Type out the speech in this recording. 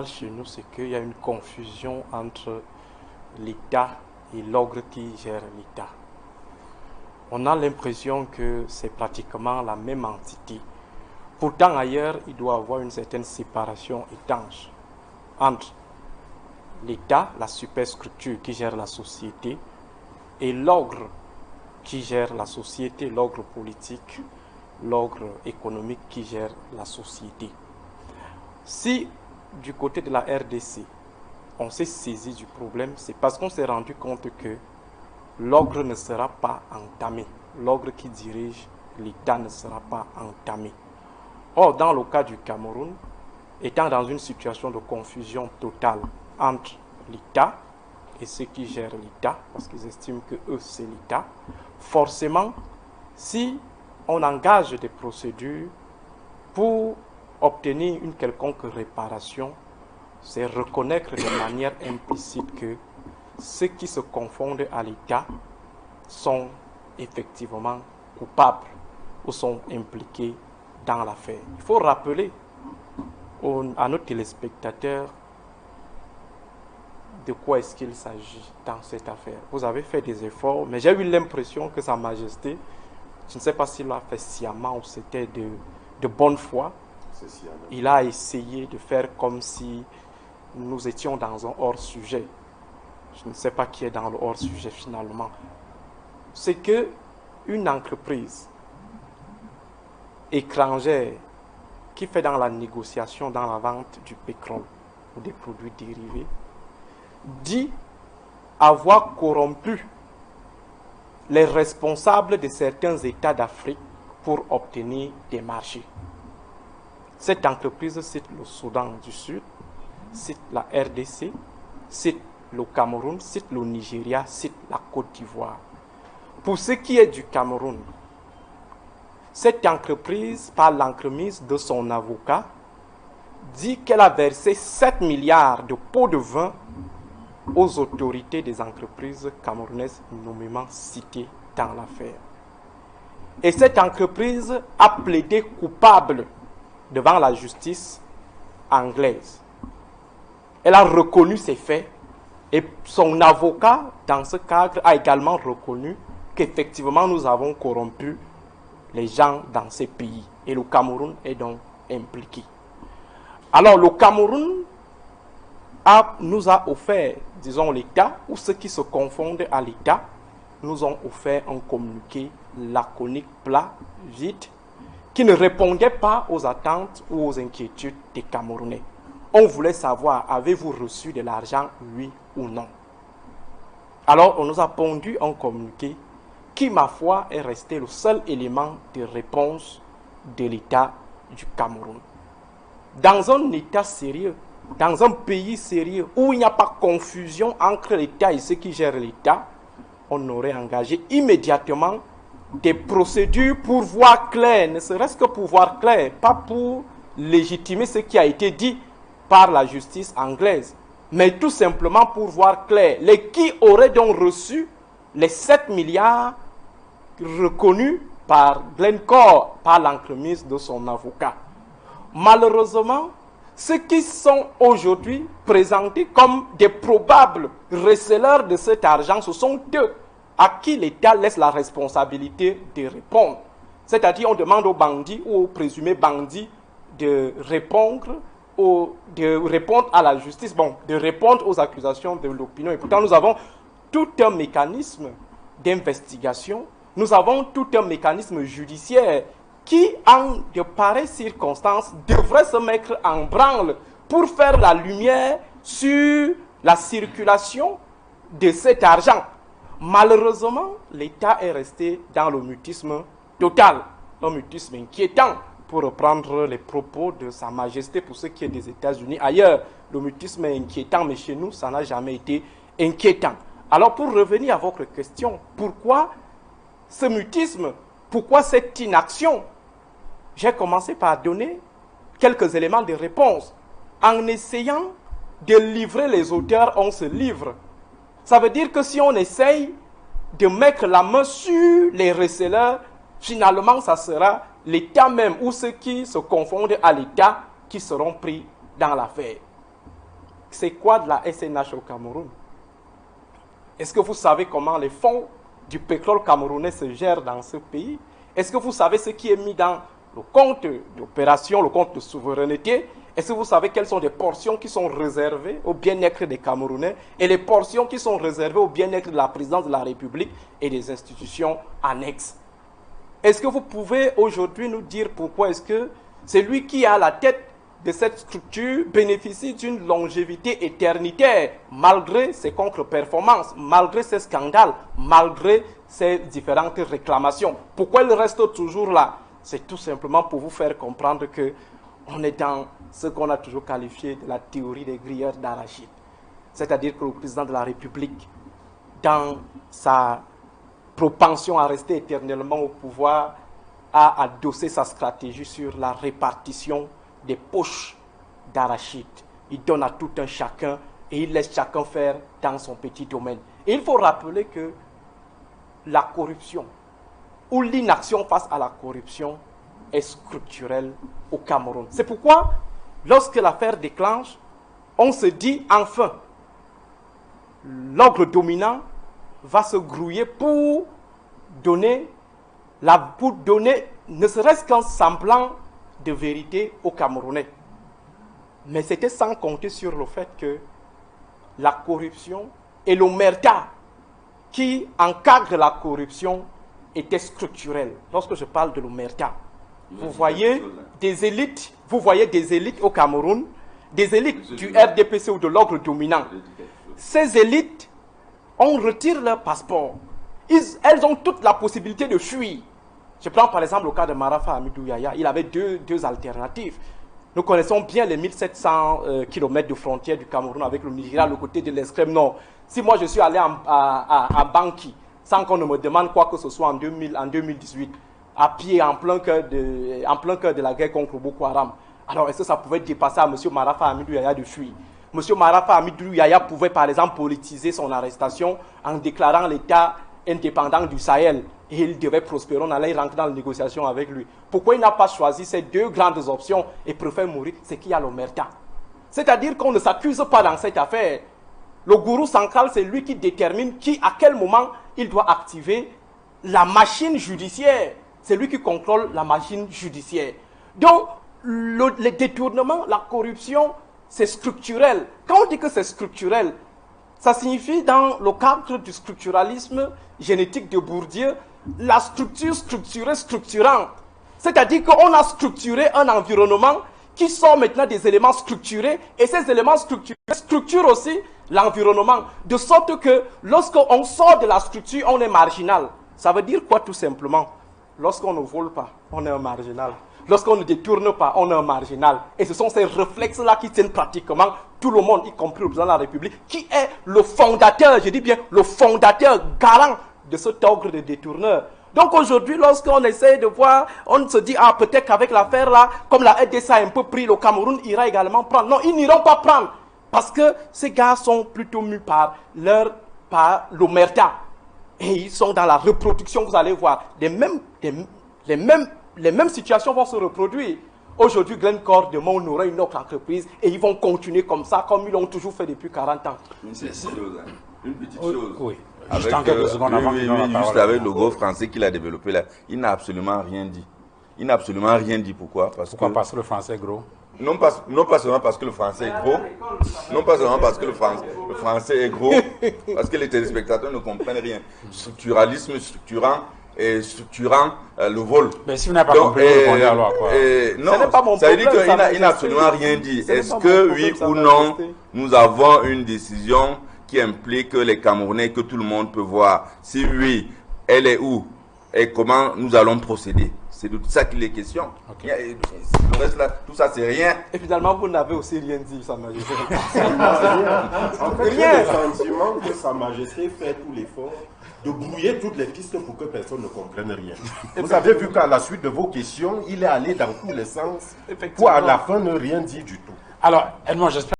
Chez nous, c'est qu'il y a une confusion entre l'État et l'ogre qui gère l'État. On a l'impression que c'est pratiquement la même entité. Pourtant, ailleurs, il doit y avoir une certaine séparation étanche entre l'État, la superstructure qui gère la société, et l'ogre qui gère la société, l'ogre politique, l'ogre économique qui gère la société. Si du côté de la RDC, on s'est saisi du problème, c'est parce qu'on s'est rendu compte que l'ogre ne sera pas entamé. L'ogre qui dirige l'État ne sera pas entamé. Or, dans le cas du Cameroun, étant dans une situation de confusion totale entre l'État et ceux qui gèrent l'État, parce qu'ils estiment que eux c'est l'État, forcément, si on engage des procédures pour obtenir une quelconque réparation, c'est reconnaître de manière implicite que ceux qui se confondent à l'État sont effectivement coupables ou sont impliqués dans l'affaire. Il faut rappeler à nos téléspectateurs de quoi est-ce qu'il s'agit dans cette affaire. Vous avez fait des efforts, mais j'ai eu l'impression que Sa Majesté, je ne sais pas s'il l'a fait sciemment ou c'était de bonne foi, il a essayé de faire comme si nous étions dans un hors-sujet. Je ne sais pas qui est dans le hors-sujet finalement. C'est que une entreprise étrangère qui fait dans la négociation, dans la vente du pétrole ou des produits dérivés, dit avoir corrompu les responsables de certains États d'Afrique pour obtenir des marchés. Cette entreprise cite le Soudan du Sud, cite la RDC, cite le Cameroun, cite le Nigeria, cite la Côte d'Ivoire. Pour ce qui est du Cameroun, cette entreprise, par l'entremise de son avocat, dit qu'elle a versé 7 milliards de pots de vin aux autorités des entreprises camerounaises nommément citées dans l'affaire. Et cette entreprise a plaidé coupable devant la justice anglaise. Elle a reconnu ces faits et son avocat, dans ce cadre, a également reconnu qu'effectivement nous avons corrompu les gens dans ces pays. Et le Cameroun est donc impliqué. Alors le Cameroun nous a offert, disons l'État, ou ceux qui se confondent à l'État, nous ont offert un communiqué laconique, plat, vide, qui ne répondait pas aux attentes ou aux inquiétudes des Camerounais. On voulait savoir, avez-vous reçu de l'argent, oui ou non? Alors on nous a pondu un communiqué qui, ma foi, est resté le seul élément de réponse de l'État du Cameroun. Dans un État sérieux, dans un pays sérieux, où il n'y a pas de confusion entre l'État et ceux qui gèrent l'État, on aurait engagé immédiatement des procédures pour voir clair, ne serait-ce que pour voir clair, pas pour légitimer ce qui a été dit par la justice anglaise, mais tout simplement pour voir clair. Les qui auraient donc reçu les 7 milliards reconnus par Glencore, par l'entremise de son avocat. Malheureusement, ceux qui sont aujourd'hui présentés comme des probables receleurs de cet argent, ce sont eux à qui l'État laisse la responsabilité de répondre. C'est-à-dire, on demande aux bandits ou aux présumés bandits de répondre à la justice, de répondre aux accusations de l'opinion. Et pourtant, nous avons tout un mécanisme d'investigation, nous avons tout un mécanisme judiciaire qui, en de pareilles circonstances, devrait se mettre en branle pour faire la lumière sur la circulation de cet argent. Malheureusement, l'État est resté dans le mutisme total, un mutisme inquiétant, pour reprendre les propos de Sa Majesté pour ce qui est des États-Unis. Ailleurs, le mutisme est inquiétant, mais chez nous, ça n'a jamais été inquiétant. Alors, pour revenir à votre question, pourquoi ce mutisme? Pourquoi cette inaction? J'ai commencé par donner quelques éléments de réponse. En essayant de livrer les auteurs, on se livre. Ça veut dire que si on essaye de mettre la main sur les receleurs, finalement, ça sera l'État même ou ceux qui se confondent à l'État qui seront pris dans l'affaire. c'est quoi de la SNH au Cameroun? Est-ce que vous savez comment les fonds du pétrole camerounais se gèrent dans ce pays? Est-ce que vous savez ce qui est mis dans le compte d'opération, le compte de souveraineté? Est-ce que vous savez quelles sont les portions qui sont réservées au bien-être des Camerounais et les portions qui sont réservées au bien-être de la présidence de la République et des institutions annexes? Est-ce que vous pouvez aujourd'hui nous dire pourquoi est-ce que celui qui a la tête de cette structure bénéficie d'une longévité éternitaire malgré ses contre-performances, malgré ses scandales, malgré ses différentes réclamations? Pourquoi il reste toujours là? C'est tout simplement pour vous faire comprendre que on est dans ce qu'on a toujours qualifié de la théorie des grilleurs d'arachide. C'est-à-dire que le président de la République, dans sa propension à rester éternellement au pouvoir, a adossé sa stratégie sur la répartition des poches d'arachide. Il donne à tout un chacun et il laisse chacun faire dans son petit domaine. Et il faut rappeler que la corruption ou l'inaction face à la corruption est structurelle au Cameroun. C'est pourquoi, lorsque l'affaire déclenche, on se dit enfin, l'ogre dominant va se grouiller pour donner ne serait-ce qu'un semblant de vérité aux Camerounais. Mais c'était sans compter sur le fait que la corruption et l'omerta qui encadre la corruption était structurelle. Lorsque je parle de l'omerta, vous voyez des élites au Cameroun, des élites du RDPC ou de l'ordre dominant. Ces élites, on retire leur passeport. Elles ont toute la possibilité de fuir. Je prends par exemple le cas de Marafa Hamidou Yahya. Il avait deux alternatives. Nous connaissons bien les 1700 km de frontière du Cameroun avec le Nigeria, le côté de l'extrême nord. Si moi je suis allé à Banki, sans qu'on ne me demande quoi que ce soit en 2018, à pied, en plein cœur de la guerre contre Boko Haram, alors est-ce que ça pouvait dépasser à M. Marafa Hamidou Yahya de fuir? M. Marafa Hamidou Yahya pouvait par exemple politiser son arrestation en déclarant l'État indépendant du Sahel et il devait prospérer, on allait rentrer dans la négociation avec lui. Pourquoi il n'a pas choisi ces deux grandes options et préfère mourir? C'est qu'il y a l'omerta. C'est-à-dire qu'on ne s'accuse pas dans cette affaire. Le gourou central, c'est lui qui détermine à quel moment il doit activer la machine judiciaire. C'est lui qui contrôle la machine judiciaire. Donc, le détournement, la corruption, c'est structurel. Quand on dit que c'est structurel, ça signifie dans le cadre du structuralisme génétique de Bourdieu, la structure structurée structurante. C'est-à-dire qu'on a structuré un environnement qui sort maintenant des éléments structurés et ces éléments structurés structurent aussi l'environnement. De sorte que lorsqu'on sort de la structure, on est marginal. Ça veut dire quoi tout simplement? Lorsqu'on ne vole pas, on est un marginal. Lorsqu'on ne détourne pas, on est un marginal. Et ce sont ces réflexes-là qui tiennent pratiquement tout le monde, y compris le président de la République, qui est le fondateur, je dis bien le fondateur garant de cet ordre de détourneurs. Donc aujourd'hui, lorsqu'on essaie de voir, on se dit, ah peut-être qu'avec l'affaire là, comme la RDC a un peu pris, le Cameroun ira également prendre. Non, ils n'iront pas prendre. Parce que ces gars sont plutôt mus par l'omerta. Et ils sont dans la reproduction, vous allez voir. Les mêmes situations vont se reproduire. Aujourd'hui, Glencore demain, on aura une autre entreprise et ils vont continuer comme ça, comme ils l'ont toujours fait depuis 40 ans. Une petite chose. Oui. Avec, juste avec le gros français qu'il a développé là, il n'a absolument rien dit. Il n'a absolument rien dit. Pourquoi? Parce que le français est gros. Non pas seulement parce que le français est gros, non pas seulement parce que le français est gros, parce que les téléspectateurs ne comprennent rien. Structuralisme structurant et structurant le vol. Mais si vous n'avez pas compris, vous répondez alors quoi? Non, ça veut dire qu'il n'a absolument rien dit. Est-ce que oui ou non, nous avons une décision qui implique que les Camerounais, que tout le monde peut voir? Si oui, elle est où et comment nous allons procéder? C'est de ça qu'il est question. Okay. Le reste là, tout ça, c'est rien. Et finalement, vous n'avez aussi rien dit, Sa Majesté. En fait, j'ai le sentiment que Sa Majesté fait tout l'effort de brouiller toutes les pistes pour que personne ne comprenne rien. Vous avez vu qu'à la suite de vos questions, il est allé dans tous les sens pour à la fin ne rien dire du tout. Alors, Edmond, j'espère